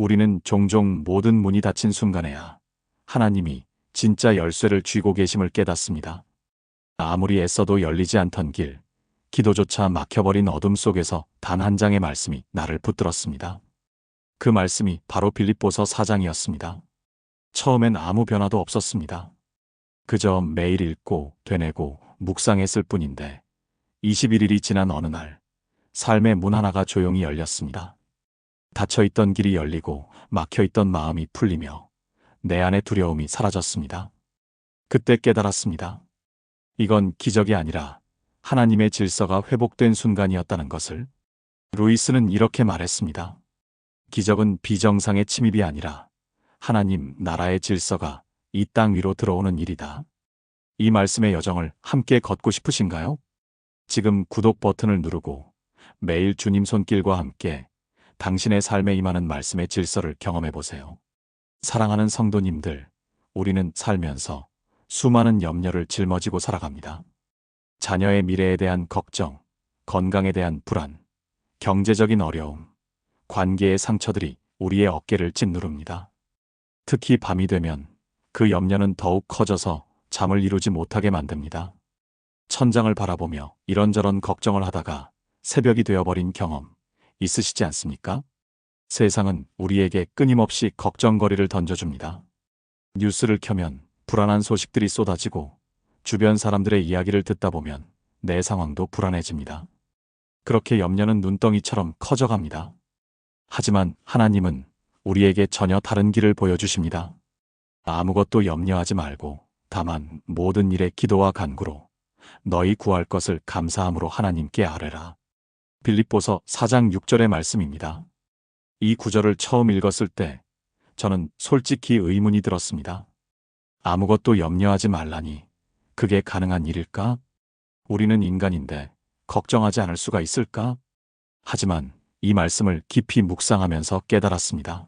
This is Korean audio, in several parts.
우리는 종종 모든 문이 닫힌 순간에야 하나님이 진짜 열쇠를 쥐고 계심을 깨닫습니다. 아무리 애써도 열리지 않던 길, 기도조차 막혀버린 어둠 속에서 단 한 장의 말씀이 나를 붙들었습니다. 그 말씀이 바로 빌립보서 4장이었습니다. 처음엔 아무 변화도 없었습니다. 그저 매일 읽고 되뇌고 묵상했을 뿐인데 21일이 지난 어느 날 삶의 문 하나가 조용히 열렸습니다. 닫혀있던 길이 열리고 막혀있던 마음이 풀리며 내 안의 두려움이 사라졌습니다. 그때 깨달았습니다. 이건 기적이 아니라 하나님의 질서가 회복된 순간이었다는 것을. 루이스는 이렇게 말했습니다. 기적은 비정상의 침입이 아니라 하나님 나라의 질서가 이 땅 위로 들어오는 일이다. 이 말씀의 여정을 함께 걷고 싶으신가요? 지금 구독 버튼을 누르고 매일 주님 손길과 함께 당신의 삶에 임하는 말씀의 질서를 경험해 보세요. 사랑하는 성도님들, 우리는 살면서 수많은 염려를 짊어지고 살아갑니다. 자녀의 미래에 대한 걱정, 건강에 대한 불안, 경제적인 어려움, 관계의 상처들이 우리의 어깨를 짓누릅니다. 특히 밤이 되면 그 염려는 더욱 커져서 잠을 이루지 못하게 만듭니다. 천장을 바라보며 이런저런 걱정을 하다가 새벽이 되어버린 경험 있으시지 않습니까? 세상은 우리에게 끊임없이 걱정거리를 던져줍니다. 뉴스를 켜면 불안한 소식들이 쏟아지고 주변 사람들의 이야기를 듣다 보면 내 상황도 불안해집니다. 그렇게 염려는 눈덩이처럼 커져갑니다. 하지만 하나님은 우리에게 전혀 다른 길을 보여주십니다. 아무것도 염려하지 말고 다만 모든 일에 기도와 간구로 너희 구할 것을 감사함으로 하나님께 아뢰라. 빌립보서 4장 6절의 말씀입니다. 이 구절을 처음 읽었을 때 저는 솔직히 의문이 들었습니다. 아무것도 염려하지 말라니 그게 가능한 일일까? 우리는 인간인데 걱정하지 않을 수가 있을까? 하지만 이 말씀을 깊이 묵상하면서 깨달았습니다.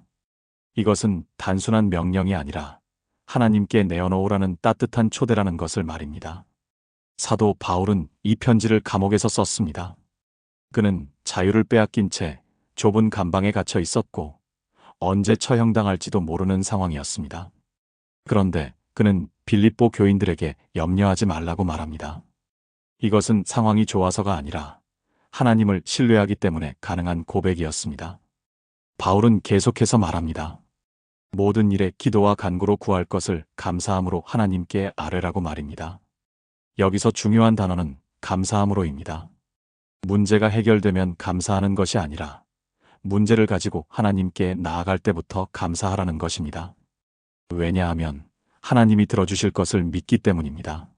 이것은 단순한 명령이 아니라 하나님께 내어놓으라는 따뜻한 초대라는 것을 말입니다. 사도 바울은 이 편지를 감옥에서 썼습니다. 그는 자유를 빼앗긴 채 좁은 감방에 갇혀 있었고 언제 처형당할지도 모르는 상황이었습니다. 그런데 그는 빌립보 교인들에게 염려하지 말라고 말합니다. 이것은 상황이 좋아서가 아니라 하나님을 신뢰하기 때문에 가능한 고백이었습니다. 바울은 계속해서 말합니다. 모든 일에 기도와 간구로 구할 것을 감사함으로 하나님께 아뢰라고 말입니다. 여기서 중요한 단어는 감사함으로입니다. 문제가 해결되면 감사하는 것이 아니라 문제를 가지고 하나님께 나아갈 때부터 감사하라는 것입니다. 왜냐하면 하나님이 들어주실 것을 믿기 때문입니다.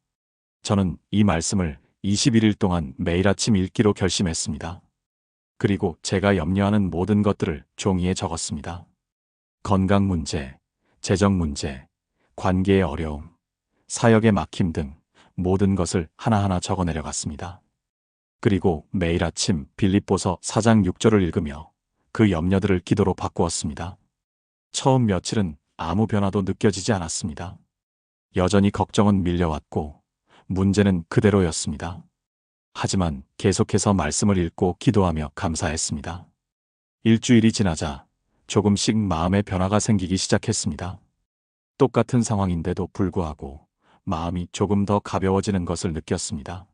저는 이 말씀을 21일 동안 매일 아침 읽기로 결심했습니다. 그리고 제가 염려하는 모든 것들을 종이에 적었습니다. 건강 문제, 재정 문제, 관계의 어려움, 사역의 막힘 등 모든 것을 하나하나 적어 내려갔습니다. 그리고 매일 아침 빌립보서 4장 6절을 읽으며 그 염려들을 기도로 바꾸었습니다. 처음 며칠은 아무 변화도 느껴지지 않았습니다. 여전히 걱정은 밀려왔고 문제는 그대로였습니다. 하지만 계속해서 말씀을 읽고 기도하며 감사했습니다. 일주일이 지나자 조금씩 마음의 변화가 생기기 시작했습니다. 똑같은 상황인데도 불구하고 마음이 조금 더 가벼워지는 것을 느꼈습니다.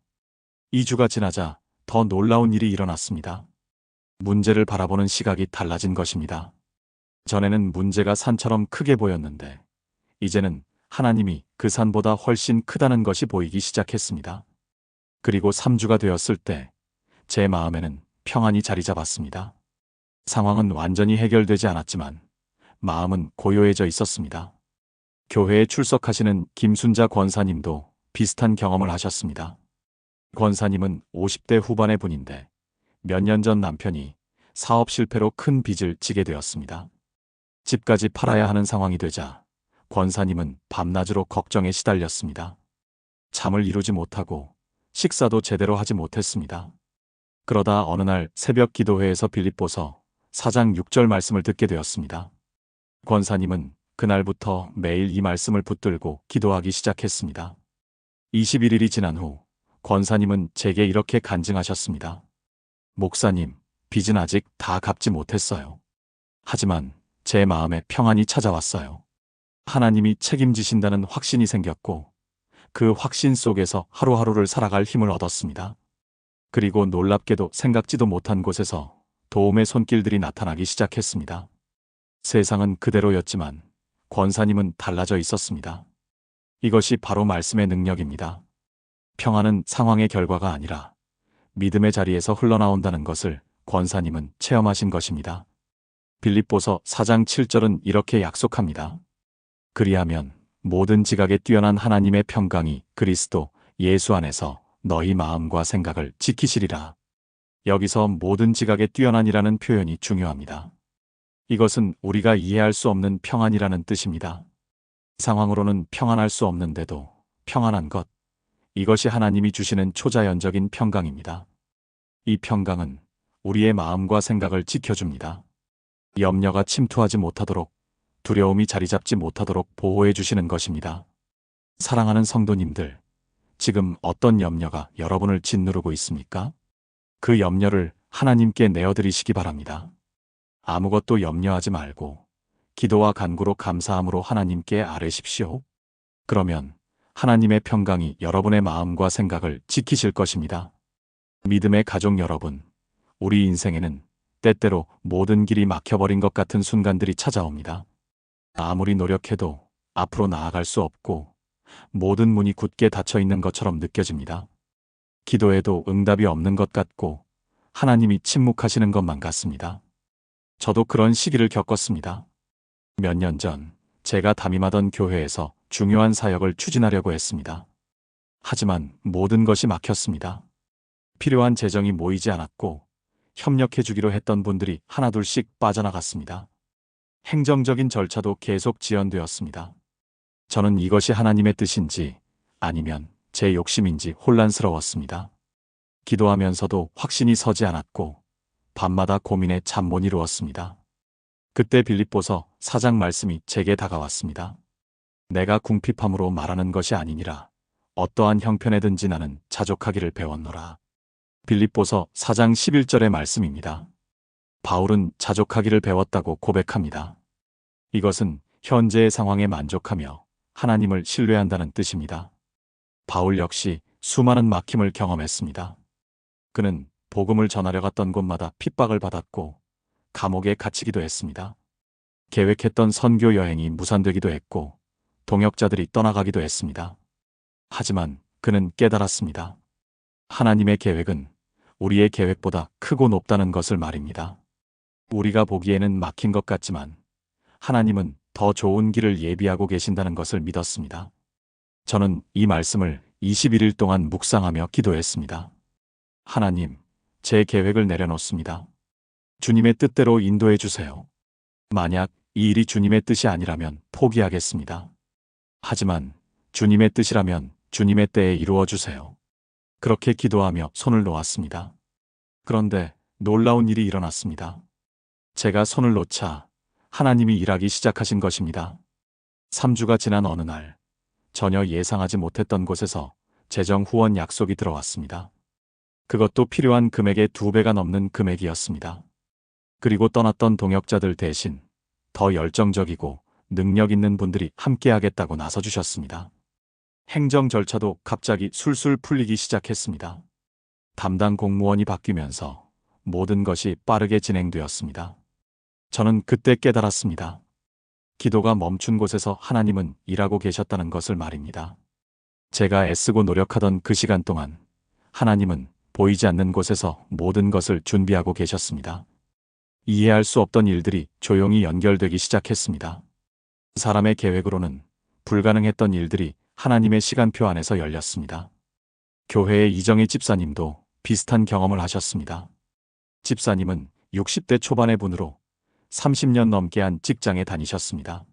2주가 지나자 더 놀라운 일이 일어났습니다. 문제를 바라보는 시각이 달라진 것입니다. 전에는 문제가 산처럼 크게 보였는데 이제는 하나님이 그 산보다 훨씬 크다는 것이 보이기 시작했습니다. 그리고 3주가 되었을 때 제 마음에는 평안이 자리 잡았습니다. 상황은 완전히 해결되지 않았지만 마음은 고요해져 있었습니다. 교회에 출석하시는 김순자 권사님도 비슷한 경험을 하셨습니다. 권사님은 50대 후반의 분인데 몇 년 전 남편이 사업 실패로 큰 빚을 지게 되었습니다. 집까지 팔아야 하는 상황이 되자 권사님은 밤낮으로 걱정에 시달렸습니다. 잠을 이루지 못하고 식사도 제대로 하지 못했습니다. 그러다 어느 날 새벽 기도회에서 빌립보서 4장 6절 말씀을 듣게 되었습니다. 권사님은 그날부터 매일 이 말씀을 붙들고 기도하기 시작했습니다. 21일이 지난 후 권사님은 제게 이렇게 간증하셨습니다. 목사님, 빚은 아직 다 갚지 못했어요. 하지만 제 마음에 평안이 찾아왔어요. 하나님이 책임지신다는 확신이 생겼고, 그 확신 속에서 하루하루를 살아갈 힘을 얻었습니다. 그리고 놀랍게도 생각지도 못한 곳에서 도움의 손길들이 나타나기 시작했습니다. 세상은 그대로였지만 권사님은 달라져 있었습니다. 이것이 바로 말씀의 능력입니다. 평안은 상황의 결과가 아니라 믿음의 자리에서 흘러나온다는 것을 권사님은 체험하신 것입니다. 빌립보서 4장 7절은 이렇게 약속합니다. 그리하면 모든 지각에 뛰어난 하나님의 평강이 그리스도 예수 안에서 너희 마음과 생각을 지키시리라. 여기서 모든 지각에 뛰어난이라는 표현이 중요합니다. 이것은 우리가 이해할 수 없는 평안이라는 뜻입니다. 상황으로는 평안할 수 없는데도 평안한 것, 이것이 하나님이 주시는 초자연적인 평강입니다. 이 평강은 우리의 마음과 생각을 지켜줍니다. 염려가 침투하지 못하도록, 두려움이 자리 잡지 못하도록 보호해 주시는 것입니다. 사랑하는 성도님들, 지금 어떤 염려가 여러분을 짓누르고 있습니까? 그 염려를 하나님께 내어드리시기 바랍니다. 아무것도 염려하지 말고 기도와 간구로 감사함으로 하나님께 아뢰십시오. 그러면 하나님의 평강이 여러분의 마음과 생각을 지키실 것입니다. 믿음의 가족 여러분, 우리 인생에는 때때로 모든 길이 막혀버린 것 같은 순간들이 찾아옵니다. 아무리 노력해도 앞으로 나아갈 수 없고 모든 문이 굳게 닫혀 있는 것처럼 느껴집니다. 기도해도 응답이 없는 것 같고 하나님이 침묵하시는 것만 같습니다. 저도 그런 시기를 겪었습니다. 몇 년 전 제가 담임하던 교회에서 중요한 사역을 추진하려고 했습니다. 하지만 모든 것이 막혔습니다. 필요한 재정이 모이지 않았고 협력해 주기로 했던 분들이 하나둘씩 빠져나갔습니다. 행정적인 절차도 계속 지연되었습니다. 저는 이것이 하나님의 뜻인지 아니면 제 욕심인지 혼란스러웠습니다. 기도하면서도 확신이 서지 않았고 밤마다 고민에 잠 못 이루었습니다. 그때 빌립보서 4장 말씀이 제게 다가왔습니다. 내가 궁핍함으로 말하는 것이 아니니라. 어떠한 형편에든지 나는 자족하기를 배웠노라. 빌립보서 4장 11절의 말씀입니다. 바울은 자족하기를 배웠다고 고백합니다. 이것은 현재의 상황에 만족하며 하나님을 신뢰한다는 뜻입니다. 바울 역시 수많은 막힘을 경험했습니다. 그는 복음을 전하려 갔던 곳마다 핍박을 받았고 감옥에 갇히기도 했습니다. 계획했던 선교 여행이 무산되기도 했고 동역자들이 떠나가기도 했습니다. 하지만 그는 깨달았습니다. 하나님의 계획은 우리의 계획보다 크고 높다는 것을 말입니다. 우리가 보기에는 막힌 것 같지만 하나님은 더 좋은 길을 예비하고 계신다는 것을 믿었습니다. 저는 이 말씀을 21일 동안 묵상하며 기도했습니다. 하나님, 제 계획을 내려놓습니다. 주님의 뜻대로 인도해 주세요. 만약 이 일이 주님의 뜻이 아니라면 포기하겠습니다. 하지만 주님의 뜻이라면 주님의 때에 이루어 주세요. 그렇게 기도하며 손을 놓았습니다. 그런데 놀라운 일이 일어났습니다. 제가 손을 놓자 하나님이 일하기 시작하신 것입니다. 3주가 지난 어느 날 전혀 예상하지 못했던 곳에서 재정 후원 약속이 들어왔습니다. 그것도 필요한 금액의 2배가 넘는 금액이었습니다. 그리고 떠났던 동역자들 대신 더 열정적이고 능력 있는 분들이 함께하겠다고 나서주셨습니다. 행정 절차도 갑자기 술술 풀리기 시작했습니다. 담당 공무원이 바뀌면서 모든 것이 빠르게 진행되었습니다. 저는 그때 깨달았습니다. 기도가 멈춘 곳에서 하나님은 일하고 계셨다는 것을 말입니다. 제가 애쓰고 노력하던 그 시간 동안 하나님은 보이지 않는 곳에서 모든 것을 준비하고 계셨습니다. 이해할 수 없던 일들이 조용히 연결되기 시작했습니다. 사람의 계획으로는 불가능했던 일들이 하나님의 시간표 안에서 열렸습니다. 교회의 이정희 집사님도 비슷한 경험을 하셨습니다. 집사님은 60대 초반의 분으로 30년 넘게 한 직장에 다니셨습니다.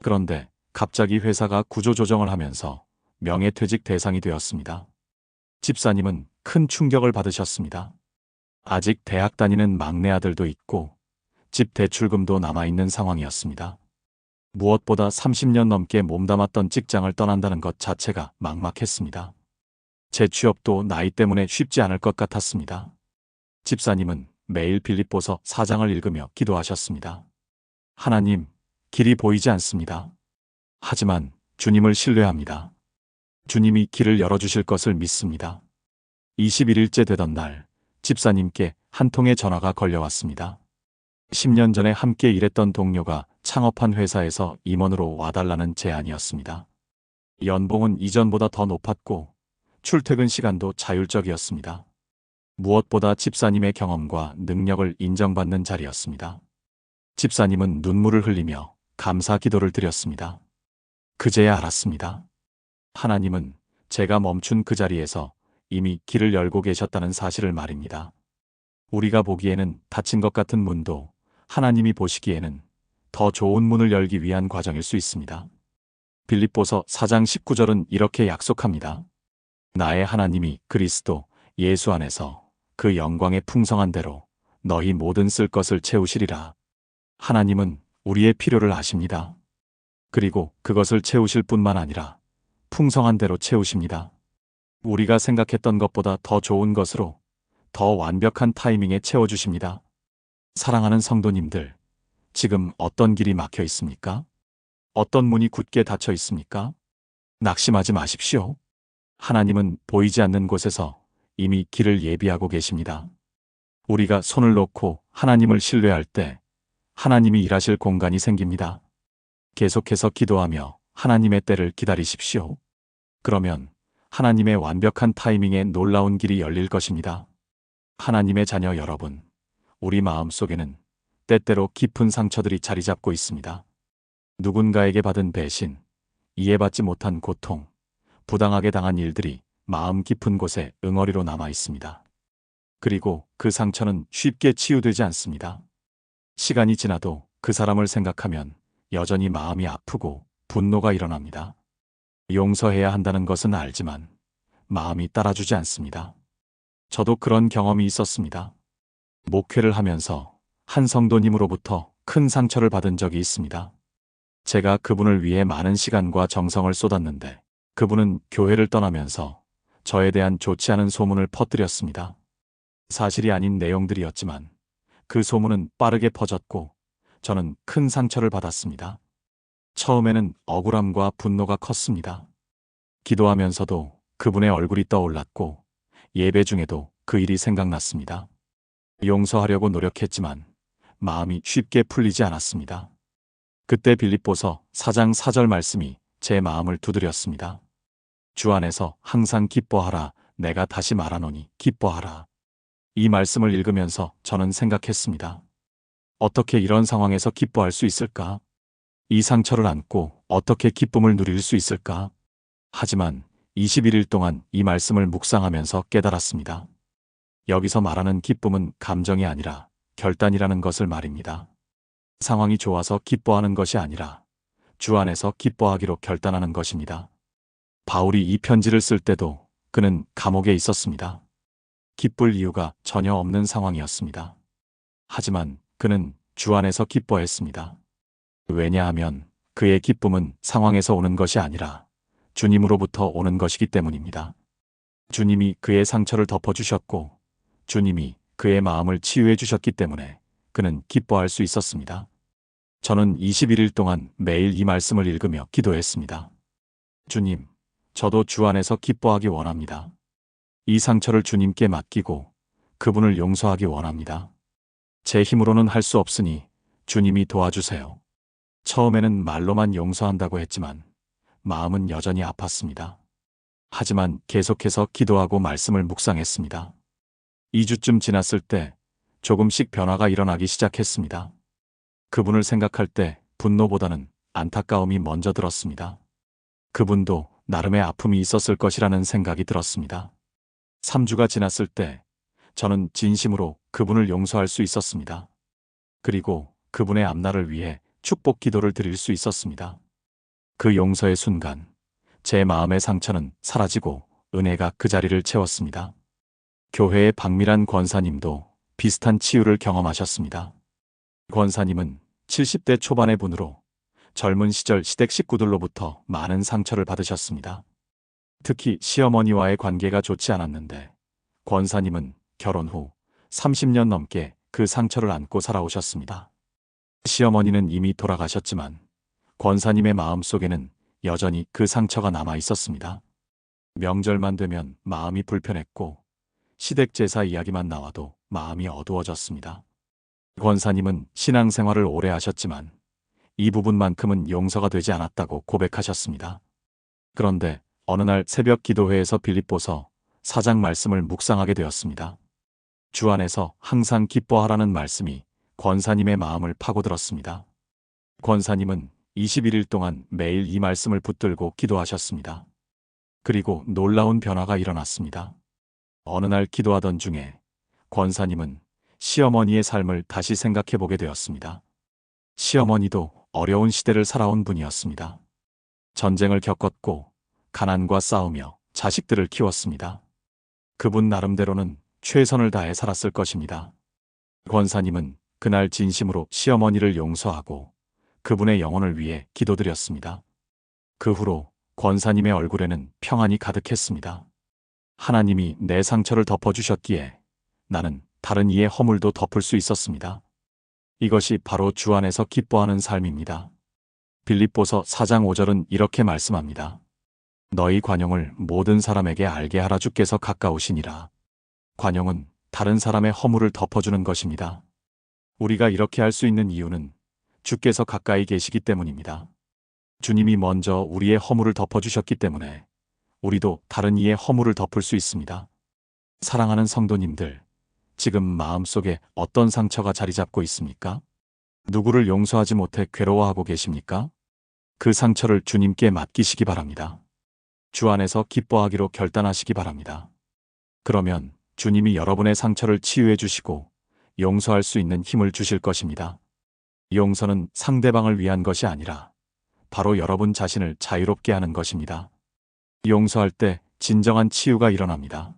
그런데 갑자기 회사가 구조조정을 하면서 명예퇴직 대상이 되었습니다. 집사님은 큰 충격을 받으셨습니다. 아직 대학 다니는 막내 아들도 있고 집 대출금도 남아있는 상황이었습니다. 무엇보다 30년 넘게 몸담았던 직장을 떠난다는 것 자체가 막막했습니다. 재취업도 나이 때문에 쉽지 않을 것 같았습니다. 집사님은 매일 빌립보서 4장을 읽으며 기도하셨습니다. 하나님, 길이 보이지 않습니다. 하지만 주님을 신뢰합니다. 주님이 길을 열어주실 것을 믿습니다. 21일째 되던 날, 집사님께 한 통의 전화가 걸려왔습니다. 10년 전에 함께 일했던 동료가 창업한 회사에서 임원으로 와달라는 제안이었습니다. 연봉은 이전보다 더 높았고 출퇴근 시간도 자율적이었습니다. 무엇보다 집사님의 경험과 능력을 인정받는 자리였습니다. 집사님은 눈물을 흘리며 감사 기도를 드렸습니다. 그제야 알았습니다. 하나님은 제가 멈춘 그 자리에서 이미 길을 열고 계셨다는 사실을 말입니다. 우리가 보기에는 닫힌 것 같은 문도 하나님이 보시기에는 더 좋은 문을 열기 위한 과정일 수 있습니다. 빌립보서 4장 19절은 이렇게 약속합니다. 나의 하나님이 그리스도 예수 안에서 그 영광의 풍성한 대로 너희 모든 쓸 것을 채우시리라. 하나님은 우리의 필요를 아십니다. 그리고 그것을 채우실 뿐만 아니라 풍성한 대로 채우십니다. 우리가 생각했던 것보다 더 좋은 것으로 더 완벽한 타이밍에 채워주십니다. 사랑하는 성도님들, 지금 어떤 길이 막혀 있습니까? 어떤 문이 굳게 닫혀 있습니까? 낙심하지 마십시오. 하나님은 보이지 않는 곳에서 이미 길을 예비하고 계십니다. 우리가 손을 놓고 하나님을 신뢰할 때 하나님이 일하실 공간이 생깁니다. 계속해서 기도하며 하나님의 때를 기다리십시오. 그러면 하나님의 완벽한 타이밍에 놀라운 길이 열릴 것입니다. 하나님의 자녀 여러분, 우리 마음 속에는 때때로 깊은 상처들이 자리 잡고 있습니다. 누군가에게 받은 배신, 이해받지 못한 고통, 부당하게 당한 일들이 마음 깊은 곳에 응어리로 남아 있습니다. 그리고 그 상처는 쉽게 치유되지 않습니다. 시간이 지나도 그 사람을 생각하면 여전히 마음이 아프고 분노가 일어납니다. 용서해야 한다는 것은 알지만 마음이 따라주지 않습니다. 저도 그런 경험이 있었습니다. 목회를 하면서 한 성도님으로부터 큰 상처를 받은 적이 있습니다. 제가 그분을 위해 많은 시간과 정성을 쏟았는데 그분은 교회를 떠나면서 저에 대한 좋지 않은 소문을 퍼뜨렸습니다. 사실이 아닌 내용들이었지만 그 소문은 빠르게 퍼졌고 저는 큰 상처를 받았습니다. 처음에는 억울함과 분노가 컸습니다. 기도하면서도 그분의 얼굴이 떠올랐고 예배 중에도 그 일이 생각났습니다. 용서하려고 노력했지만 마음이 쉽게 풀리지 않았습니다. 그때 빌립보서 4장 4절 말씀이 제 마음을 두드렸습니다. 주 안에서 항상 기뻐하라. 내가 다시 말하노니 기뻐하라. 이 말씀을 읽으면서 저는 생각했습니다. 어떻게 이런 상황에서 기뻐할 수 있을까? 이 상처를 안고 어떻게 기쁨을 누릴 수 있을까? 하지만 21일 동안 이 말씀을 묵상하면서 깨달았습니다. 여기서 말하는 기쁨은 감정이 아니라 결단이라는 것을 말입니다. 상황이 좋아서 기뻐하는 것이 아니라 주 안에서 기뻐하기로 결단하는 것입니다. 바울이 이 편지를 쓸 때도 그는 감옥에 있었습니다. 기쁠 이유가 전혀 없는 상황이었습니다. 하지만 그는 주 안에서 기뻐했습니다. 왜냐하면 그의 기쁨은 상황에서 오는 것이 아니라 주님으로부터 오는 것이기 때문입니다. 주님이 그의 상처를 덮어주셨고 주님이 그의 마음을 치유해 주셨기 때문에 그는 기뻐할 수 있었습니다. 저는 21일 동안 매일 이 말씀을 읽으며 기도했습니다. 주님, 저도 주 안에서 기뻐하기 원합니다. 이 상처를 주님께 맡기고 그분을 용서하기 원합니다. 제 힘으로는 할 수 없으니 주님이 도와주세요. 처음에는 말로만 용서한다고 했지만 마음은 여전히 아팠습니다. 하지만 계속해서 기도하고 말씀을 묵상했습니다. 2주쯤 지났을 때 조금씩 변화가 일어나기 시작했습니다. 그분을 생각할 때 분노보다는 안타까움이 먼저 들었습니다. 그분도 나름의 아픔이 있었을 것이라는 생각이 들었습니다. 3주가 지났을 때 저는 진심으로 그분을 용서할 수 있었습니다. 그리고 그분의 앞날을 위해 축복 기도를 드릴 수 있었습니다. 그 용서의 순간 제 마음의 상처는 사라지고 은혜가 그 자리를 채웠습니다. 교회의 박미란 권사님도 비슷한 치유를 경험하셨습니다. 권사님은 70대 초반의 분으로 젊은 시절 시댁 식구들로부터 많은 상처를 받으셨습니다. 특히 시어머니와의 관계가 좋지 않았는데 권사님은 결혼 후 30년 넘게 그 상처를 안고 살아오셨습니다. 시어머니는 이미 돌아가셨지만 권사님의 마음속에는 여전히 그 상처가 남아 있었습니다. 명절만 되면 마음이 불편했고 시댁 제사 이야기만 나와도 마음이 어두워졌습니다. 권사님은 신앙생활을 오래 하셨지만 이 부분만큼은 용서가 되지 않았다고 고백하셨습니다. 그런데 어느 날 새벽 기도회에서 빌립보서 4장 말씀을 묵상하게 되었습니다. 주 안에서 항상 기뻐하라는 말씀이 권사님의 마음을 파고들었습니다. 권사님은 21일 동안 매일 이 말씀을 붙들고 기도하셨습니다. 그리고 놀라운 변화가 일어났습니다. 어느 날 기도하던 중에 권사님은 시어머니의 삶을 다시 생각해 보게 되었습니다. 시어머니도 어려운 시대를 살아온 분이었습니다. 전쟁을 겪었고 가난과 싸우며 자식들을 키웠습니다. 그분 나름대로는 최선을 다해 살았을 것입니다. 권사님은 그날 진심으로 시어머니를 용서하고 그분의 영혼을 위해 기도드렸습니다. 그 후로 권사님의 얼굴에는 평안이 가득했습니다. 하나님이 내 상처를 덮어주셨기에 나는 다른 이의 허물도 덮을 수 있었습니다. 이것이 바로 주 안에서 기뻐하는 삶입니다. 빌립보서 4장 5절은 이렇게 말씀합니다. 너희 관용을 모든 사람에게 알게 하라. 주께서 가까우시니라. 관용은 다른 사람의 허물을 덮어주는 것입니다. 우리가 이렇게 할 수 있는 이유는 주께서 가까이 계시기 때문입니다. 주님이 먼저 우리의 허물을 덮어주셨기 때문에 우리도 다른 이의 허물을 덮을 수 있습니다. 사랑하는 성도님들, 지금 마음속에 어떤 상처가 자리 잡고 있습니까? 누구를 용서하지 못해 괴로워하고 계십니까? 그 상처를 주님께 맡기시기 바랍니다. 주 안에서 기뻐하기로 결단하시기 바랍니다. 그러면 주님이 여러분의 상처를 치유해 주시고 용서할 수 있는 힘을 주실 것입니다. 용서는 상대방을 위한 것이 아니라 바로 여러분 자신을 자유롭게 하는 것입니다. 용서할 때 진정한 치유가 일어납니다.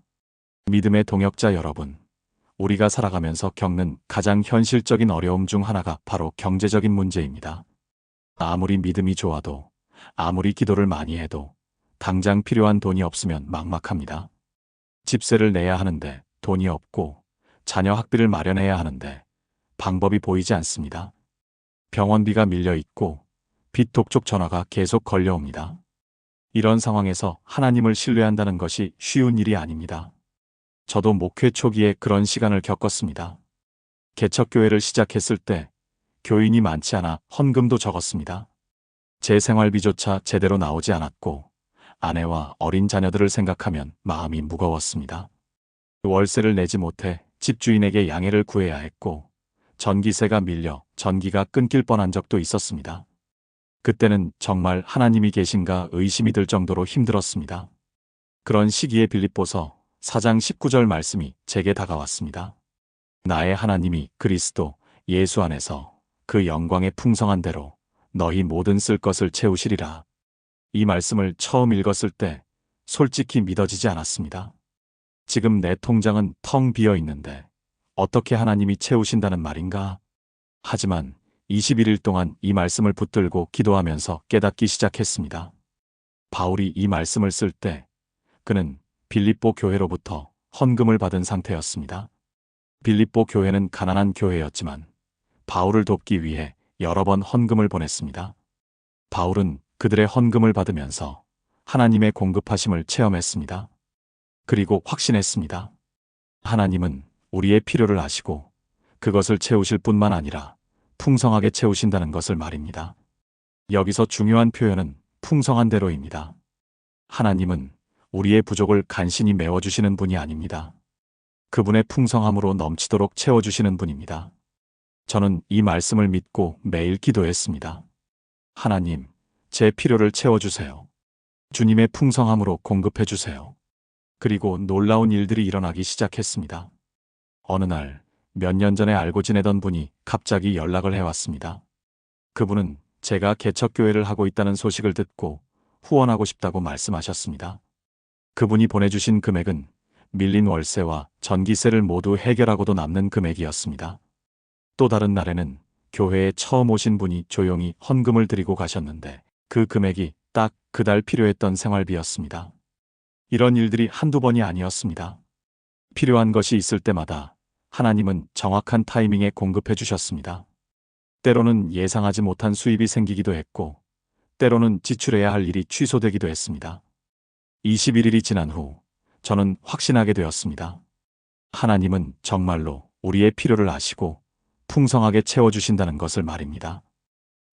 믿음의 동역자 여러분, 우리가 살아가면서 겪는 가장 현실적인 어려움 중 하나가 바로 경제적인 문제입니다. 아무리 믿음이 좋아도, 아무리 기도를 많이 해도 당장 필요한 돈이 없으면 막막합니다. 집세를 내야 하는데 돈이 없고 자녀 학비를 마련해야 하는데 방법이 보이지 않습니다. 병원비가 밀려 있고 빚 독촉 전화가 계속 걸려옵니다. 이런 상황에서 하나님을 신뢰한다는 것이 쉬운 일이 아닙니다. 저도 목회 초기에 그런 시간을 겪었습니다. 개척교회를 시작했을 때 교인이 많지 않아 헌금도 적었습니다. 제 생활비조차 제대로 나오지 않았고 아내와 어린 자녀들을 생각하면 마음이 무거웠습니다. 월세를 내지 못해 집주인에게 양해를 구해야 했고 전기세가 밀려 전기가 끊길 뻔한 적도 있었습니다. 그때는 정말 하나님이 계신가 의심이 들 정도로 힘들었습니다. 그런 시기에 빌립보서 4장 19절 말씀이 제게 다가왔습니다. 나의 하나님이 그리스도 예수 안에서 그 영광의 풍성한 대로 너희 모든 쓸 것을 채우시리라. 이 말씀을 처음 읽었을 때 솔직히 믿어지지 않았습니다. 지금 내 통장은 텅 비어 있는데 어떻게 하나님이 채우신다는 말인가? 하지만 21일 동안 이 말씀을 붙들고 기도하면서 깨닫기 시작했습니다. 바울이 이 말씀을 쓸 때 그는 빌립보 교회로부터 헌금을 받은 상태였습니다. 빌립보 교회는 가난한 교회였지만 바울을 돕기 위해 여러 번 헌금을 보냈습니다. 바울은 그들의 헌금을 받으면서 하나님의 공급하심을 체험했습니다. 그리고 확신했습니다. 하나님은 우리의 필요를 아시고 그것을 채우실 뿐만 아니라 풍성하게 채우신다는 것을 말입니다. 여기서 중요한 표현은 풍성한 대로입니다. 하나님은 우리의 부족을 간신히 메워주시는 분이 아닙니다. 그분의 풍성함으로 넘치도록 채워주시는 분입니다. 저는 이 말씀을 믿고 매일 기도했습니다. 하나님, 제 필요를 채워주세요. 주님의 풍성함으로 공급해주세요. 그리고 놀라운 일들이 일어나기 시작했습니다. 어느 날 몇 년 전에 알고 지내던 분이 갑자기 연락을 해왔습니다. 그분은 제가 개척교회를 하고 있다는 소식을 듣고 후원하고 싶다고 말씀하셨습니다. 그분이 보내주신 금액은 밀린 월세와 전기세를 모두 해결하고도 남는 금액이었습니다. 또 다른 날에는 교회에 처음 오신 분이 조용히 헌금을 드리고 가셨는데 그 금액이 딱 그달 필요했던 생활비였습니다. 이런 일들이 한두 번이 아니었습니다. 필요한 것이 있을 때마다 하나님은 정확한 타이밍에 공급해 주셨습니다. 때로는 예상하지 못한 수입이 생기기도 했고, 때로는 지출해야 할 일이 취소되기도 했습니다. 21일이 지난 후 저는 확신하게 되었습니다. 하나님은 정말로 우리의 필요를 아시고 풍성하게 채워주신다는 것을 말입니다.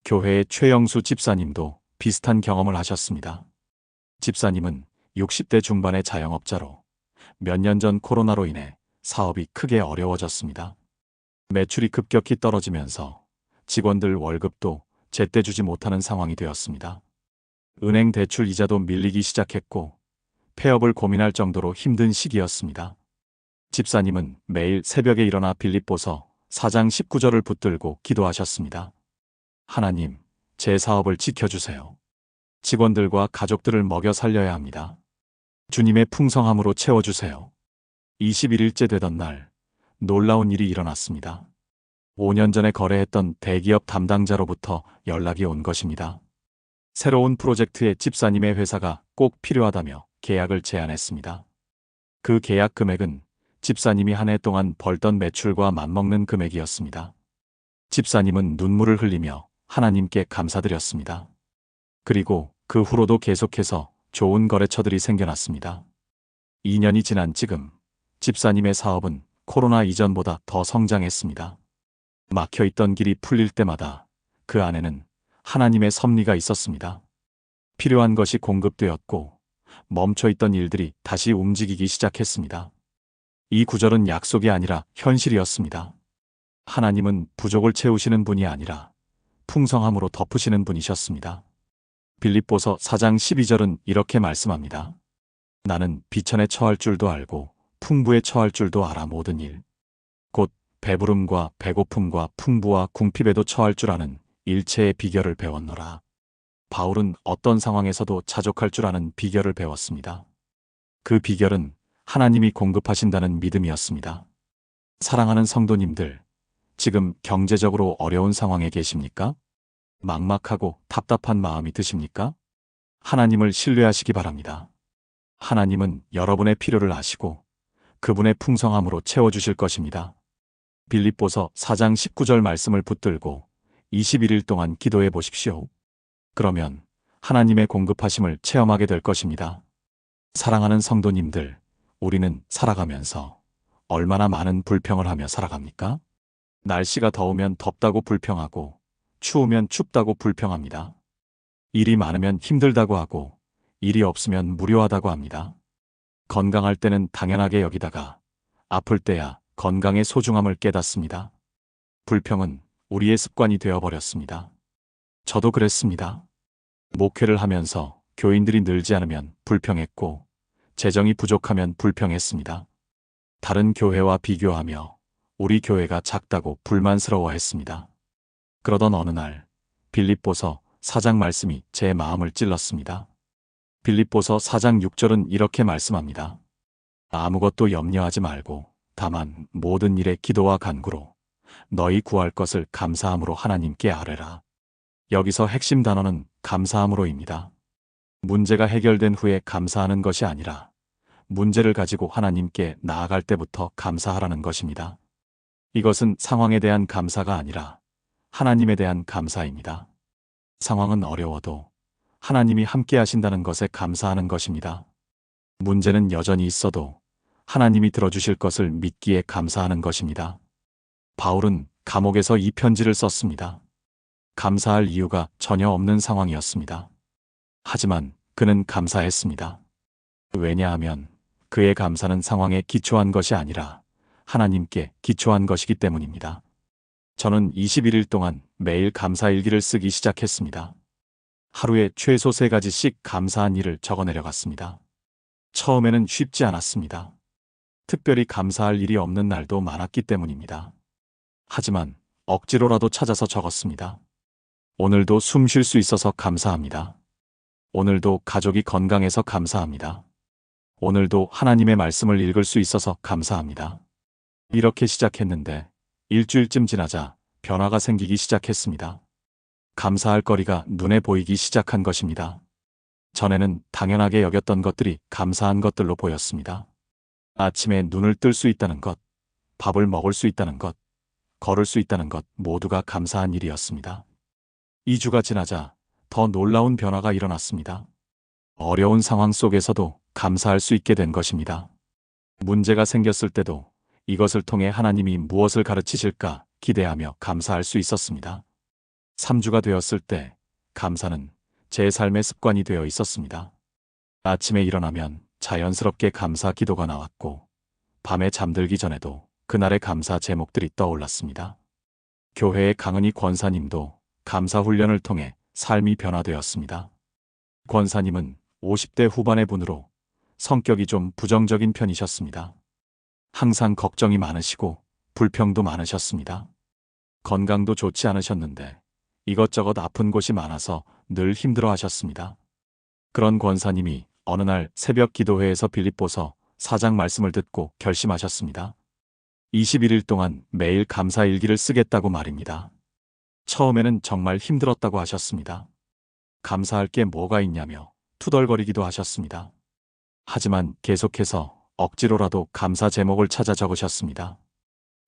교회의 최영수 집사님도 비슷한 경험을 하셨습니다. 집사님은 60대 중반의 자영업자로 몇 년 전 코로나로 인해 사업이 크게 어려워졌습니다. 매출이 급격히 떨어지면서 직원들 월급도 제때 주지 못하는 상황이 되었습니다. 은행 대출 이자도 밀리기 시작했고 폐업을 고민할 정도로 힘든 시기였습니다. 집사님은 매일 새벽에 일어나 빌립보서 4장 19절을 붙들고 기도하셨습니다. 하나님, 제 사업을 지켜주세요. 직원들과 가족들을 먹여 살려야 합니다. 주님의 풍성함으로 채워주세요. 21일째 되던 날, 놀라운 일이 일어났습니다. 5년 전에 거래했던 대기업 담당자로부터 연락이 온 것입니다. 새로운 프로젝트에 집사님의 회사가 꼭 필요하다며 계약을 제안했습니다. 그 계약 금액은 집사님이 한 해 동안 벌던 매출과 맞먹는 금액이었습니다. 집사님은 눈물을 흘리며 하나님께 감사드렸습니다. 그리고 그 후로도 계속해서 좋은 거래처들이 생겨났습니다. 2년이 지난 지금 집사님의 사업은 코로나 이전보다 더 성장했습니다. 막혀있던 길이 풀릴 때마다 그 안에는 하나님의 섭리가 있었습니다. 필요한 것이 공급되었고 멈춰있던 일들이 다시 움직이기 시작했습니다. 이 구절은 약속이 아니라 현실이었습니다. 하나님은 부족을 채우시는 분이 아니라 풍성함으로 덮으시는 분이셨습니다. 빌립보서 4장 12절은 이렇게 말씀합니다. 나는 비천에 처할 줄도 알고 풍부에 처할 줄도 알아. 모든 일 곧 배부름과 배고픔과 풍부와 궁핍에도 처할 줄 아는 일체의 비결을 배웠노라. 바울은 어떤 상황에서도 자족할 줄 아는 비결을 배웠습니다. 그 비결은 하나님이 공급하신다는 믿음이었습니다. 사랑하는 성도님들, 지금 경제적으로 어려운 상황에 계십니까? 막막하고 답답한 마음이 드십니까? 하나님을 신뢰하시기 바랍니다. 하나님은 여러분의 필요를 아시고 그분의 풍성함으로 채워주실 것입니다. 빌립보서 4장 19절 말씀을 붙들고 21일 동안 기도해 보십시오. 그러면 하나님의 공급하심을 체험하게 될 것입니다. 사랑하는 성도님들, 우리는 살아가면서 얼마나 많은 불평을 하며 살아갑니까? 날씨가 더우면 덥다고 불평하고 추우면 춥다고 불평합니다. 일이 많으면 힘들다고 하고 일이 없으면 무료하다고 합니다. 건강할 때는 당연하게 여기다가 아플 때야 건강의 소중함을 깨닫습니다. 불평은 우리의 습관이 되어버렸습니다. 저도 그랬습니다. 목회를 하면서 교인들이 늘지 않으면 불평했고 재정이 부족하면 불평했습니다. 다른 교회와 비교하며 우리 교회가 작다고 불만스러워했습니다. 그러던 어느 날 빌립보서 4장 말씀이 제 마음을 찔렀습니다. 빌립보서 4장 6절은 이렇게 말씀합니다. 아무것도 염려하지 말고 다만 모든 일에 기도와 간구로 너희 구할 것을 감사함으로 하나님께 아뢰라. 여기서 핵심 단어는 감사함으로입니다. 문제가 해결된 후에 감사하는 것이 아니라 문제를 가지고 하나님께 나아갈 때부터 감사하라는 것입니다. 이것은 상황에 대한 감사가 아니라 하나님에 대한 감사입니다. 상황은 어려워도 하나님이 함께 하신다는 것에 감사하는 것입니다. 문제는 여전히 있어도 하나님이 들어주실 것을 믿기에 감사하는 것입니다. 바울은 감옥에서 이 편지를 썼습니다. 감사할 이유가 전혀 없는 상황이었습니다. 하지만 그는 감사했습니다. 왜냐하면 그의 감사는 상황에 기초한 것이 아니라 하나님께 기초한 것이기 때문입니다. 저는 21일 동안 매일 감사일기를 쓰기 시작했습니다. 하루에 최소 3가지씩 감사한 일을 적어내려갔습니다. 처음에는 쉽지 않았습니다. 특별히 감사할 일이 없는 날도 많았기 때문입니다. 하지만 억지로라도 찾아서 적었습니다. 오늘도 숨 쉴 수 있어서 감사합니다. 오늘도 가족이 건강해서 감사합니다. 오늘도 하나님의 말씀을 읽을 수 있어서 감사합니다. 이렇게 시작했는데 일주일쯤 지나자 변화가 생기기 시작했습니다. 감사할 거리가 눈에 보이기 시작한 것입니다. 전에는 당연하게 여겼던 것들이 감사한 것들로 보였습니다. 아침에 눈을 뜰 수 있다는 것, 밥을 먹을 수 있다는 것, 걸을 수 있다는 것 모두가 감사한 일이었습니다. 2주가 지나자 더 놀라운 변화가 일어났습니다. 어려운 상황 속에서도 감사할 수 있게 된 것입니다. 문제가 생겼을 때도 이것을 통해 하나님이 무엇을 가르치실까 기대하며 감사할 수 있었습니다. 3주가 되었을 때 감사는 제 삶의 습관이 되어 있었습니다. 아침에 일어나면 자연스럽게 감사 기도가 나왔고 밤에 잠들기 전에도 그날의 감사 제목들이 떠올랐습니다. 교회의 강은희 권사님도 감사 훈련을 통해 삶이 변화되었습니다. 권사님은 50대 후반의 분으로 성격이 좀 부정적인 편이셨습니다. 항상 걱정이 많으시고 불평도 많으셨습니다. 건강도 좋지 않으셨는데 이것저것 아픈 곳이 많아서 늘 힘들어 하셨습니다. 그런 권사님이 어느 날 새벽 기도회에서 빌립보서 4장 말씀을 듣고 결심하셨습니다. 21일 동안 매일 감사 일기를 쓰겠다고 말입니다. 처음에는 정말 힘들었다고 하셨습니다. 감사할 게 뭐가 있냐며 투덜거리기도 하셨습니다. 하지만 계속해서 억지로라도 감사 제목을 찾아 적으셨습니다.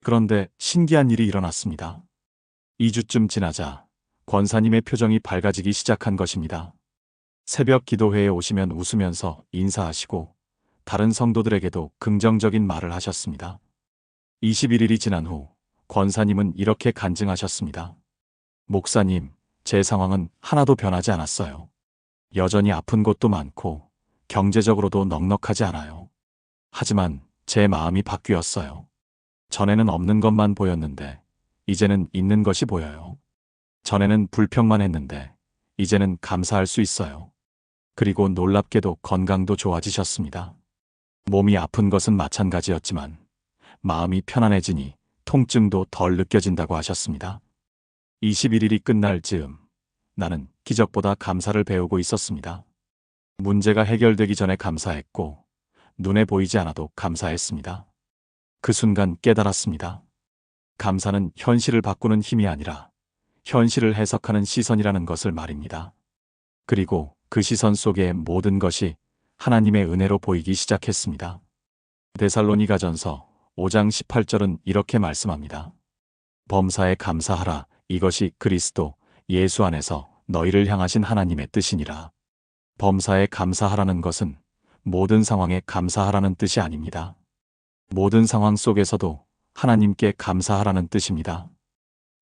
그런데 신기한 일이 일어났습니다. 2주쯤 지나자 권사님의 표정이 밝아지기 시작한 것입니다. 새벽 기도회에 오시면 웃으면서 인사하시고 다른 성도들에게도 긍정적인 말을 하셨습니다. 21일이 지난 후 권사님은 이렇게 간증하셨습니다. 목사님, 제 상황은 하나도 변하지 않았어요. 여전히 아픈 곳도 많고 경제적으로도 넉넉하지 않아요. 하지만 제 마음이 바뀌었어요. 전에는 없는 것만 보였는데 이제는 있는 것이 보여요. 전에는 불평만 했는데 이제는 감사할 수 있어요. 그리고 놀랍게도 건강도 좋아지셨습니다. 몸이 아픈 것은 마찬가지였지만 마음이 편안해지니 통증도 덜 느껴진다고 하셨습니다. 21일이 끝날 즈음 나는 기적보다 감사를 배우고 있었습니다. 문제가 해결되기 전에 감사했고 눈에 보이지 않아도 감사했습니다. 그 순간 깨달았습니다. 감사는 현실을 바꾸는 힘이 아니라 현실을 해석하는 시선이라는 것을 말입니다. 그리고 그 시선 속에 모든 것이 하나님의 은혜로 보이기 시작했습니다. 데살로니가전서 5장 18절은 이렇게 말씀합니다. 범사에 감사하라. 이것이 그리스도 예수 안에서 너희를 향하신 하나님의 뜻이니라. 범사에 감사하라는 것은 모든 상황에 감사하라는 뜻이 아닙니다. 모든 상황 속에서도 하나님께 감사하라는 뜻입니다.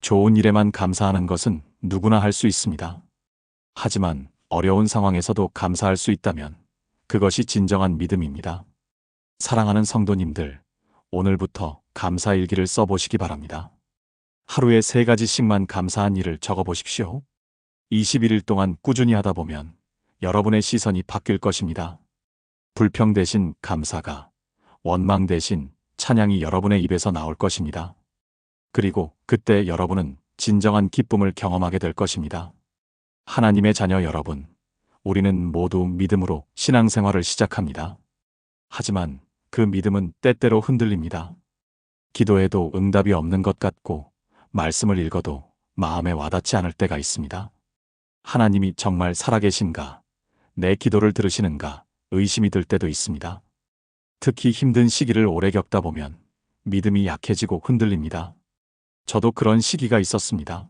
좋은 일에만 감사하는 것은 누구나 할 수 있습니다. 하지만 어려운 상황에서도 감사할 수 있다면 그것이 진정한 믿음입니다. 사랑하는 성도님들, 오늘부터 감사 일기를 써보시기 바랍니다. 하루에 3가지씩만 감사한 일을 적어보십시오. 21일 동안 꾸준히 하다 보면 여러분의 시선이 바뀔 것입니다. 불평 대신 감사가, 원망 대신 찬양이 여러분의 입에서 나올 것입니다. 그리고 그때 여러분은 진정한 기쁨을 경험하게 될 것입니다. 하나님의 자녀 여러분, 우리는 모두 믿음으로 신앙생활을 시작합니다. 하지만 그 믿음은 때때로 흔들립니다. 기도해도 응답이 없는 것 같고 말씀을 읽어도 마음에 와닿지 않을 때가 있습니다. 하나님이 정말 살아계신가, 내 기도를 들으시는가 의심이 들 때도 있습니다. 특히 힘든 시기를 오래 겪다 보면 믿음이 약해지고 흔들립니다. 저도 그런 시기가 있었습니다.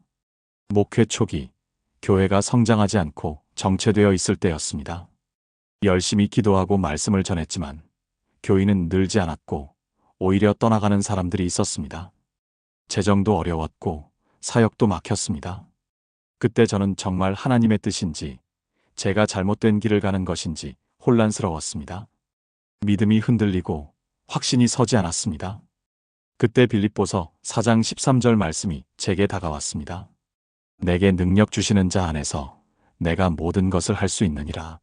목회 초기, 교회가 성장하지 않고 정체되어 있을 때였습니다. 열심히 기도하고 말씀을 전했지만 교인은 늘지 않았고 오히려 떠나가는 사람들이 있었습니다. 재정도 어려웠고 사역도 막혔습니다. 그때 저는 정말 하나님의 뜻인지 제가 잘못된 길을 가는 것인지 혼란스러웠습니다. 믿음이 흔들리고 확신이 서지 않았습니다. 그때 빌립보서 4장 13절 말씀이 제게 다가왔습니다. 내게 능력 주시는 자 안에서 내가 모든 것을 할 수 있느니라.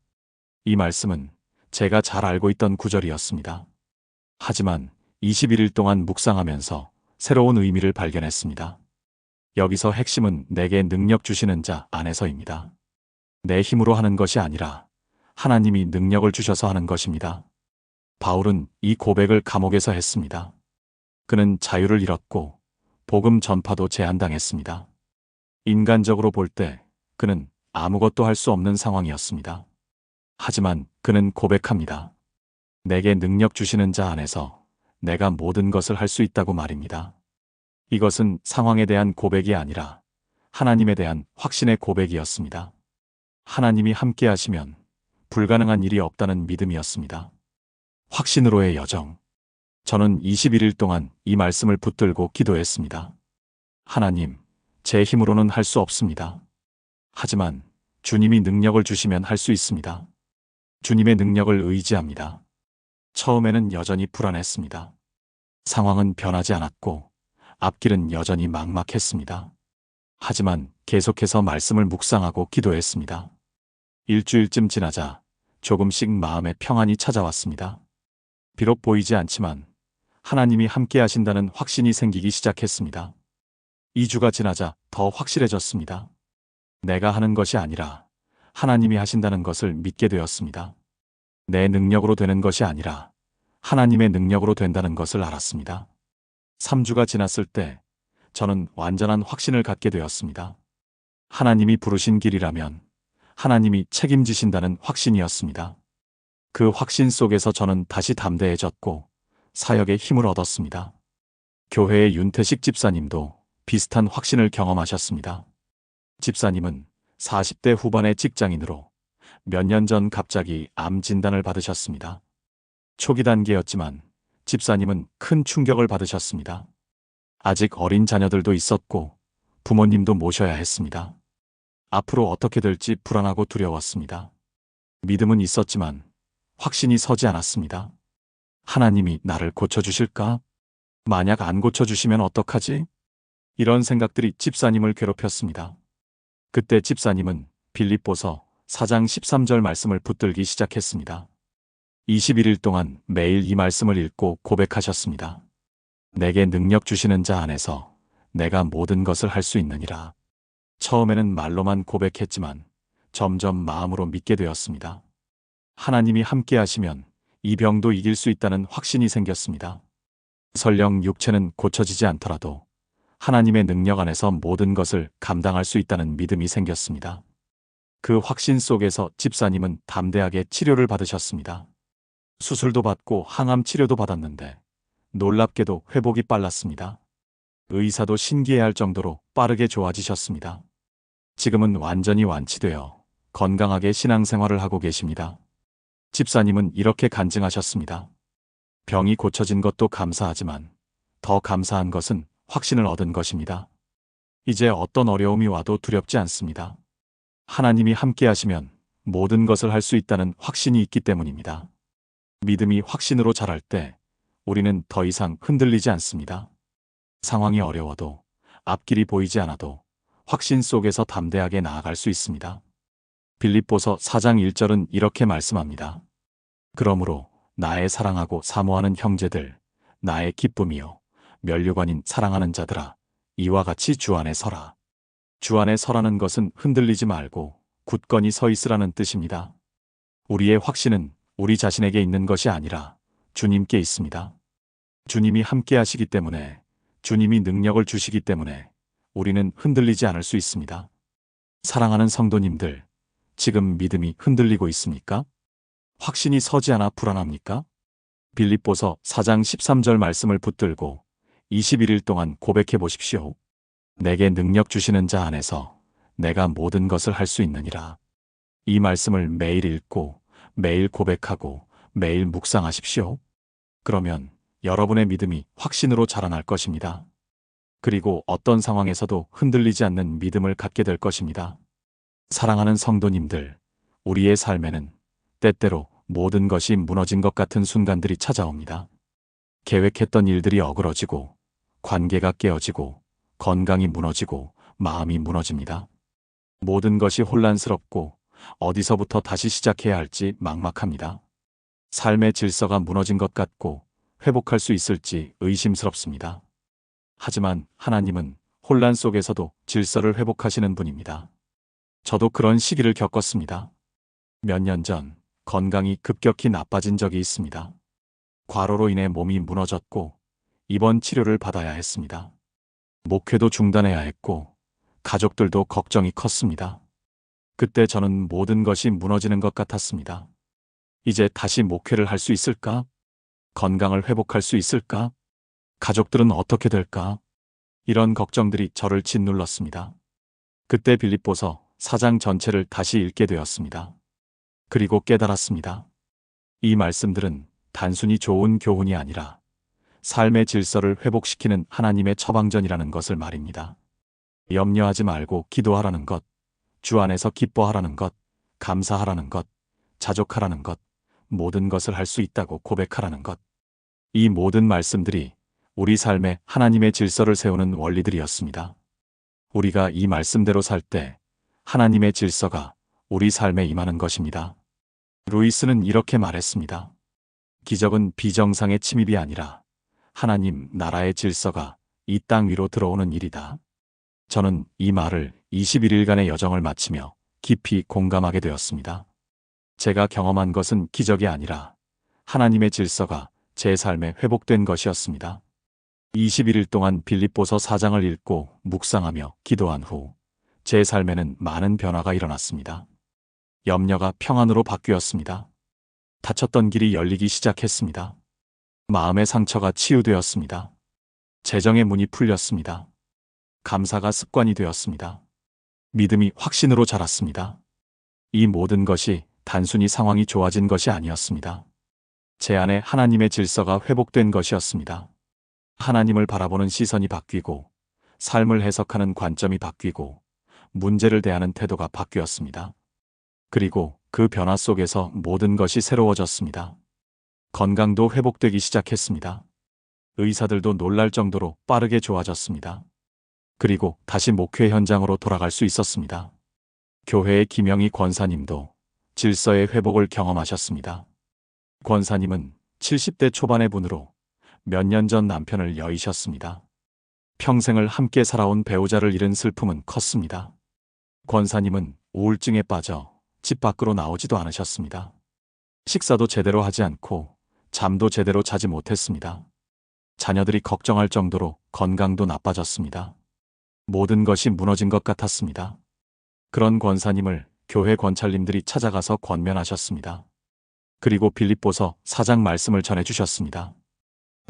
이 말씀은 제가 잘 알고 있던 구절이었습니다. 하지만 21일 동안 묵상하면서 새로운 의미를 발견했습니다. 여기서 핵심은 내게 능력 주시는 자 안에서입니다. 내 힘으로 하는 것이 아니라 하나님이 능력을 주셔서 하는 것입니다. 바울은 이 고백을 감옥에서 했습니다. 그는 자유를 잃었고 복음 전파도 제한당했습니다. 인간적으로 볼 때 그는 아무것도 할 수 없는 상황이었습니다. 하지만 그는 고백합니다. 내게 능력 주시는 자 안에서 내가 모든 것을 할 수 있다고 말입니다. 이것은 상황에 대한 고백이 아니라 하나님에 대한 확신의 고백이었습니다. 하나님이 함께 하시면 불가능한 일이 없다는 믿음이었습니다. 확신으로의 여정. 저는 21일 동안 이 말씀을 붙들고 기도했습니다. 하나님, 제 힘으로는 할 수 없습니다. 하지만 주님이 능력을 주시면 할 수 있습니다. 주님의 능력을 의지합니다. 처음에는 여전히 불안했습니다. 상황은 변하지 않았고 앞길은 여전히 막막했습니다. 하지만 계속해서 말씀을 묵상하고 기도했습니다. 일주일쯤 지나자 조금씩 마음의 평안이 찾아왔습니다. 비록 보이지 않지만 하나님이 함께 하신다는 확신이 생기기 시작했습니다. 2주가 지나자 더 확실해졌습니다. 내가 하는 것이 아니라 하나님이 하신다는 것을 믿게 되었습니다. 내 능력으로 되는 것이 아니라 하나님의 능력으로 된다는 것을 알았습니다. 3주가 지났을 때 저는 완전한 확신을 갖게 되었습니다. 하나님이 부르신 길이라면 하나님이 책임지신다는 확신이었습니다. 그 확신 속에서 저는 다시 담대해졌고 사역의 힘을 얻었습니다. 교회의 윤태식 집사님도 비슷한 확신을 경험하셨습니다. 집사님은 40대 후반의 직장인으로 몇 년 전 갑자기 암 진단을 받으셨습니다. 초기 단계였지만 집사님은 큰 충격을 받으셨습니다. 아직 어린 자녀들도 있었고 부모님도 모셔야 했습니다. 앞으로 어떻게 될지 불안하고 두려웠습니다. 믿음은 있었지만 확신이 서지 않았습니다. 하나님이 나를 고쳐주실까? 만약 안 고쳐주시면 어떡하지? 이런 생각들이 집사님을 괴롭혔습니다. 그때 집사님은 빌립보서 4장 13절 말씀을 붙들기 시작했습니다. 21일 동안 매일 이 말씀을 읽고 고백하셨습니다. 내게 능력 주시는 자 안에서 내가 모든 것을 할 수 있느니라. 처음에는 말로만 고백했지만 점점 마음으로 믿게 되었습니다. 하나님이 함께 하시면 이 병도 이길 수 있다는 확신이 생겼습니다. 설령 육체는 고쳐지지 않더라도 하나님의 능력 안에서 모든 것을 감당할 수 있다는 믿음이 생겼습니다. 그 확신 속에서 집사님은 담대하게 치료를 받으셨습니다. 수술도 받고 항암 치료도 받았는데 놀랍게도 회복이 빨랐습니다. 의사도 신기해할 정도로 빠르게 좋아지셨습니다. 지금은 완전히 완치되어 건강하게 신앙생활을 하고 계십니다. 집사님은 이렇게 간증하셨습니다. 병이 고쳐진 것도 감사하지만 더 감사한 것은 확신을 얻은 것입니다. 이제 어떤 어려움이 와도 두렵지 않습니다. 하나님이 함께 하시면 모든 것을 할 수 있다는 확신이 있기 때문입니다. 믿음이 확신으로 자랄 때 우리는 더 이상 흔들리지 않습니다. 상황이 어려워도 앞길이 보이지 않아도 확신 속에서 담대하게 나아갈 수 있습니다. 빌립보서 4장 1절은 이렇게 말씀합니다. 그러므로 나의 사랑하고 사모하는 형제들, 나의 기쁨이요 면류관인 사랑하는 자들아, 이와 같이 주 안에 서라. 주 안에 서라는 것은 흔들리지 말고 굳건히 서 있으라는 뜻입니다. 우리의 확신은 우리 자신에게 있는 것이 아니라 주님께 있습니다. 주님이 함께 하시기 때문에, 주님이 능력을 주시기 때문에 우리는 흔들리지 않을 수 있습니다. 사랑하는 성도님들, 지금 믿음이 흔들리고 있습니까? 확신이 서지 않아 불안합니까? 빌립보서 4장 13절 말씀을 붙들고 21일 동안 고백해 보십시오. 내게 능력 주시는 자 안에서 내가 모든 것을 할 수 있느니라. 이 말씀을 매일 읽고 매일 고백하고 매일 묵상하십시오. 그러면 여러분의 믿음이 확신으로 자라날 것입니다. 그리고 어떤 상황에서도 흔들리지 않는 믿음을 갖게 될 것입니다. 사랑하는 성도님들, 우리의 삶에는 때때로 모든 것이 무너진 것 같은 순간들이 찾아옵니다. 계획했던 일들이 어그러지고, 관계가 깨어지고, 건강이 무너지고, 마음이 무너집니다. 모든 것이 혼란스럽고, 어디서부터 다시 시작해야 할지 막막합니다. 삶의 질서가 무너진 것 같고, 회복할 수 있을지 의심스럽습니다. 하지만 하나님은 혼란 속에서도 질서를 회복하시는 분입니다. 저도 그런 시기를 겪었습니다. 몇 년 전 건강이 급격히 나빠진 적이 있습니다. 과로로 인해 몸이 무너졌고 입원 치료를 받아야 했습니다. 목회도 중단해야 했고 가족들도 걱정이 컸습니다. 그때 저는 모든 것이 무너지는 것 같았습니다. 이제 다시 목회를 할 수 있을까? 건강을 회복할 수 있을까? 가족들은 어떻게 될까? 이런 걱정들이 저를 짓눌렀습니다. 그때 빌립보서 4장 전체를 다시 읽게 되었습니다. 그리고 깨달았습니다. 이 말씀들은 단순히 좋은 교훈이 아니라 삶의 질서를 회복시키는 하나님의 처방전이라는 것을 말입니다. 염려하지 말고 기도하라는 것, 주 안에서 기뻐하라는 것, 감사하라는 것, 자족하라는 것, 모든 것을 할 수 있다고 고백하라는 것. 이 모든 말씀들이 우리 삶에 하나님의 질서를 세우는 원리들이었습니다. 우리가 이 말씀대로 살 때 하나님의 질서가 우리 삶에 임하는 것입니다. 루이스는 이렇게 말했습니다. 기적은 비정상의 침입이 아니라 하나님 나라의 질서가 이 땅 위로 들어오는 일이다. 저는 이 말을 21일간의 여정을 마치며 깊이 공감하게 되었습니다. 제가 경험한 것은 기적이 아니라 하나님의 질서가 제 삶에 회복된 것이었습니다. 21일 동안 빌립보서 4장을 읽고 묵상하며 기도한 후 제 삶에는 많은 변화가 일어났습니다. 염려가 평안으로 바뀌었습니다. 닫혔던 길이 열리기 시작했습니다. 마음의 상처가 치유되었습니다. 재정의 문이 풀렸습니다. 감사가 습관이 되었습니다. 믿음이 확신으로 자랐습니다. 이 모든 것이 단순히 상황이 좋아진 것이 아니었습니다. 제 안에 하나님의 질서가 회복된 것이었습니다. 하나님을 바라보는 시선이 바뀌고, 삶을 해석하는 관점이 바뀌고, 문제를 대하는 태도가 바뀌었습니다. 그리고 그 변화 속에서 모든 것이 새로워졌습니다. 건강도 회복되기 시작했습니다. 의사들도 놀랄 정도로 빠르게 좋아졌습니다. 그리고 다시 목회 현장으로 돌아갈 수 있었습니다. 교회의 김영희 권사님도 질서의 회복을 경험하셨습니다. 권사님은 70대 초반의 분으로 몇 년 전 남편을 여의셨습니다. 평생을 함께 살아온 배우자를 잃은 슬픔은 컸습니다. 권사님은 우울증에 빠져 집 밖으로 나오지도 않으셨습니다. 식사도 제대로 하지 않고 잠도 제대로 자지 못했습니다. 자녀들이 걱정할 정도로 건강도 나빠졌습니다. 모든 것이 무너진 것 같았습니다. 그런 권사님을 교회 권찰님들이 찾아가서 권면하셨습니다. 그리고 빌립보서 4장 말씀을 전해주셨습니다.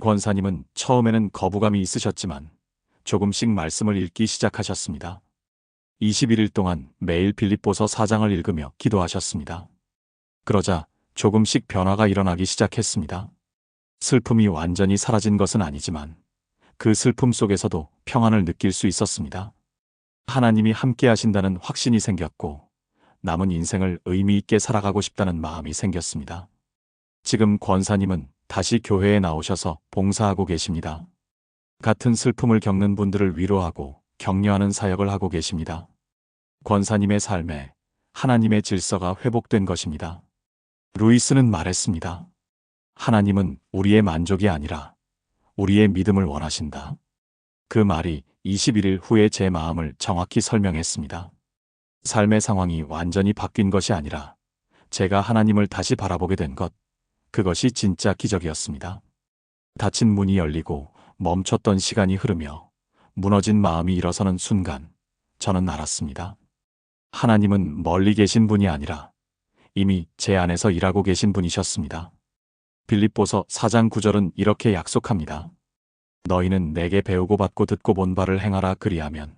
권사님은 처음에는 거부감이 있으셨지만 조금씩 말씀을 읽기 시작하셨습니다. 21일 동안 매일 빌립보서 4장을 읽으며 기도하셨습니다. 그러자 조금씩 변화가 일어나기 시작했습니다. 슬픔이 완전히 사라진 것은 아니지만 그 슬픔 속에서도 평안을 느낄 수 있었습니다. 하나님이 함께 하신다는 확신이 생겼고 남은 인생을 의미 있게 살아가고 싶다는 마음이 생겼습니다. 지금 권사님은 다시 교회에 나오셔서 봉사하고 계십니다. 같은 슬픔을 겪는 분들을 위로하고 격려하는 사역을 하고 계십니다. 권사님의 삶에 하나님의 질서가 회복된 것입니다. 루이스는 말했습니다. 하나님은 우리의 만족이 아니라 우리의 믿음을 원하신다. 그 말이 21일 후에 제 마음을 정확히 설명했습니다. 삶의 상황이 완전히 바뀐 것이 아니라 제가 하나님을 다시 바라보게 된 것, 그것이 진짜 기적이었습니다. 닫힌 문이 열리고 멈췄던 시간이 흐르며 무너진 마음이 일어서는 순간 저는 알았습니다. 하나님은 멀리 계신 분이 아니라 이미 제 안에서 일하고 계신 분이셨습니다. 빌립보서 4장 9절은 이렇게 약속합니다. 너희는 내게 배우고 받고 듣고 본 바를 행하라. 그리하면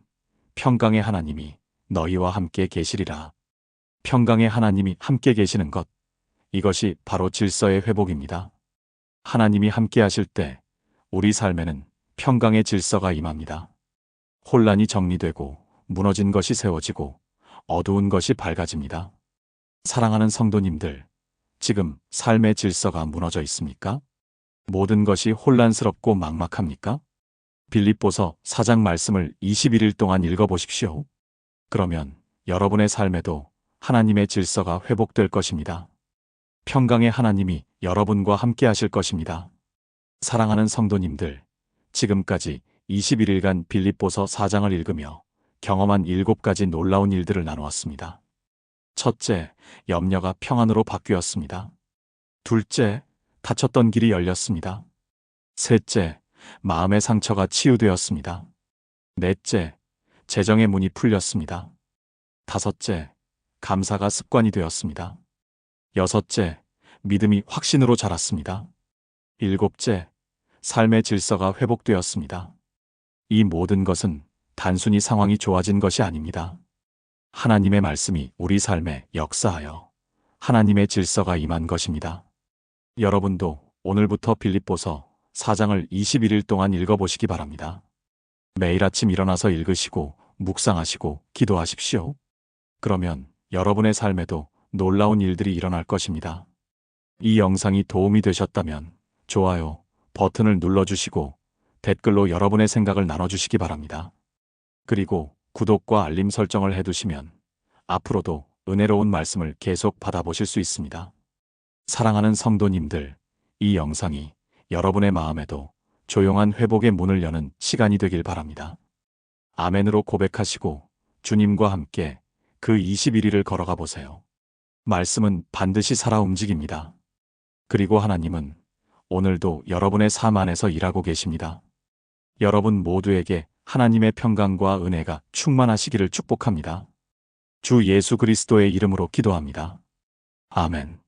평강의 하나님이 너희와 함께 계시리라. 평강의 하나님이 함께 계시는 것, 이것이 바로 질서의 회복입니다. 하나님이 함께 하실 때 우리 삶에는 평강의 질서가 임합니다. 혼란이 정리되고 무너진 것이 세워지고 어두운 것이 밝아집니다. 사랑하는 성도님들, 지금 삶의 질서가 무너져 있습니까? 모든 것이 혼란스럽고 막막합니까? 빌립보서 4장 말씀을 21일 동안 읽어보십시오. 그러면 여러분의 삶에도 하나님의 질서가 회복될 것입니다. 평강의 하나님이 여러분과 함께 하실 것입니다. 사랑하는 성도님들, 지금까지 21일간 빌립보서 4장을 읽으며 경험한 7가지 놀라운 일들을 나누었습니다. 첫째, 염려가 평안으로 바뀌었습니다. 둘째, 닫혔던 길이 열렸습니다. 셋째, 마음의 상처가 치유되었습니다. 넷째, 재정의 문이 풀렸습니다. 다섯째, 감사가 습관이 되었습니다. 여섯째, 믿음이 확신으로 자랐습니다. 일곱째, 삶의 질서가 회복되었습니다. 이 모든 것은 단순히 상황이 좋아진 것이 아닙니다. 하나님의 말씀이 우리 삶에 역사하여 하나님의 질서가 임한 것입니다. 여러분도 오늘부터 빌립보서 4장을 21일 동안 읽어보시기 바랍니다. 매일 아침 일어나서 읽으시고 묵상하시고 기도하십시오. 그러면 여러분의 삶에도 놀라운 일들이 일어날 것입니다. 이 영상이 도움이 되셨다면 좋아요 버튼을 눌러주시고 댓글로 여러분의 생각을 나눠주시기 바랍니다. 그리고 구독과 알림 설정을 해두시면 앞으로도 은혜로운 말씀을 계속 받아보실 수 있습니다. 사랑하는 성도님들, 이 영상이 여러분의 마음에도 조용한 회복의 문을 여는 시간이 되길 바랍니다. 아멘으로 고백하시고 주님과 함께 그 21일을 걸어가 보세요. 말씀은 반드시 살아 움직입니다. 그리고 하나님은 오늘도 여러분의 삶 안에서 일하고 계십니다. 여러분 모두에게 하나님의 평강과 은혜가 충만하시기를 축복합니다. 주 예수 그리스도의 이름으로 기도합니다. 아멘.